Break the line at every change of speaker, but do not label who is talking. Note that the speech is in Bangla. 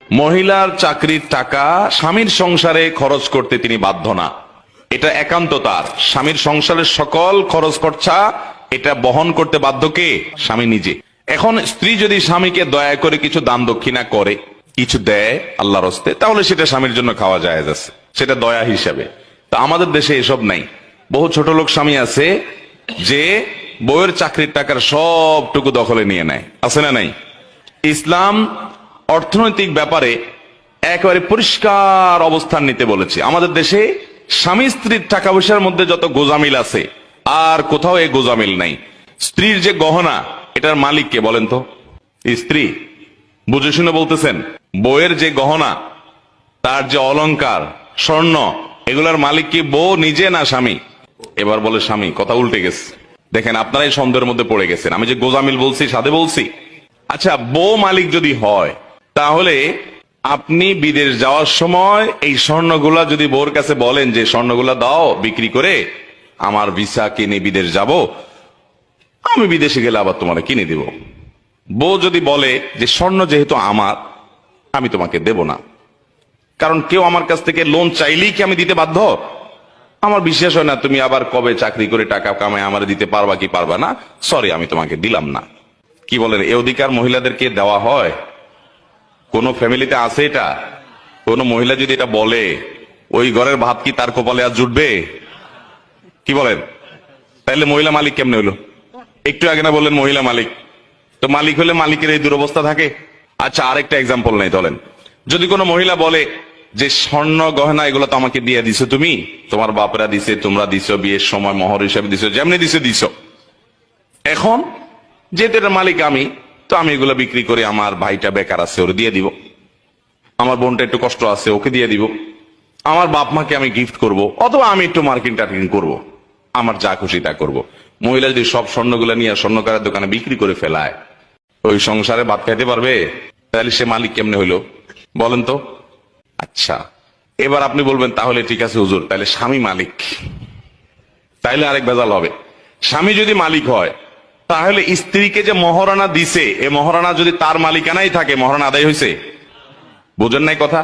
মহিলার চাকরির টাকা স্বামীর সংসারে খরচ করতে তিনি বাধ্য না, এটা একান্ত তার। স্বামীর সংসারের সকল খরচ খরচা এটা বহন করতে বাধ্য কে? স্বামী নিজে। এখন স্ত্রী যদি স্বামীকে দয়া করে কিছু দান দক্ষিণা করে, কিছু দেয় আল্লাহর হস্তে, তাহলে সেটা স্বামীর জন্য খাওয়া জায়েজ আছে, সেটা দয়া হিসাবে। তা আমাদের দেশে এসব নাই। বহু ছোট লোক স্বামী আছে যে বউয়ের চাকরির টাকার সবটুকু দখলে নিয়ে নেয়, আছে না নাই? ইসলাম অর্থনৈতিক ব্যাপারে একেবারে পরিষ্কার অবস্থান নিতে বলেছে। আমাদের দেশে স্বামী স্ত্রীর টাকা পয়সার মধ্যে যত গোজামিল আছে, আর কোথাও এই গোজামিল নাই। স্ত্রীর যে গহনা, এটার মালিক কে বলেন তো? স্ত্রী। বুঝে শুনে বলতেছেন? বউয়ের যে গহনা, তার যে অলংকার, স্বর্ণ, এগুলার মালিক কি বউ নিজে না স্বামী? এবার বলে স্বামী। কথা উল্টে গেছে। দেখেন, আপনারাই সন্দেহের মধ্যে পড়ে গেছেন। আমি যে গোজামিল বলছি সাথে বলছি। আচ্ছা, বউ মালিক যদি হয়, তাহলে আপনি বিদেশ যাওয়ার সময় এই স্বর্ণগুলা যদি বউর কাছে বলেন যে স্বর্ণগুলা দাও বিক্রি করে, আমার ভিসা কিনে বিদেশ যাব, আমি বিদেশে গেলে আবার তোমাকে কিনে দিব। বউ যদি বলে যে স্বর্ণ যেহেতু আমার, আমি তোমাকে দেব না, কারণ কেউ আমার কাছ থেকে লোন চাইলেই কি আমি দিতে বাধ্য? আমার বিশ্বাস হয় না তুমি আবার কবে চাকরি করে টাকা কামায় আমার দিতে পারবা কি পারবা না, সরি আমি তোমাকে দিলাম না। কি বলেন, এ অধিকার মহিলাদেরকে দেওয়া হয়? কোন ফ্যামিলিতে আছে এটা? কোন মহিলা যদি এটা বলে, ওই ঘরের ভাত কি তার কপালে আর জুটবে? কি বলেন? তাইলে মহিলা মালিক কেমনে হইলো? একটু আগে না বললেন মহিলা মালিক? তো মালিক হলে মালিকের এই দুরবস্থা থাকে? আচ্ছা, আরেকটা এক্সাম্পল নেই ধরেন, যদি কোনো মহিলা বলে যে স্বর্ণ গহনা এগুলো তো আমাকে দিয়ে দিছো, তুমি তোমার বাপরা দিছে, তোমরা দিছো, বিয়ের সময় মোহর হিসেবে দিছো, যেমনি দিছো দিছো, এখন যেহেতু এটার মালিক আমি, তো আমি এগুলো বিক্রি করে আমার ভাইটা বেকার আছে ওরে দিয়ে দিব, আমার বোনটা একটু কষ্ট আছে ওকে দিয়ে দিব, আমার বাপ মাকে আমি গিফট করব, অথবা আমি একটু মার্কিং টার্কিং করবো, আমার যা খুশি তা করবো। মহিলা যদি সব স্বর্ণগুলো নিয়ে স্বর্ণকারের দোকানে বিক্রি করে ফেলায়, ওই সংসারে ভাত খাইতে পারবে? তাহলে সে মালিক কেমনে হইলো বলেন তো? আচ্ছা, এবার আপনি বলবেন তাহলে ঠিক আছে হুজুর, তাহলে স্বামী মালিক। তাইলে আরেক ভেজাল হবে। স্বামী যদি মালিক হয়, তাহলে স্ত্রীকে যে মহারণা দিছে, এ মহারণা যদি তার মালিকানাই থাকে, মহারণা আদায় হয়েছে? বুঝেন নাই কথা?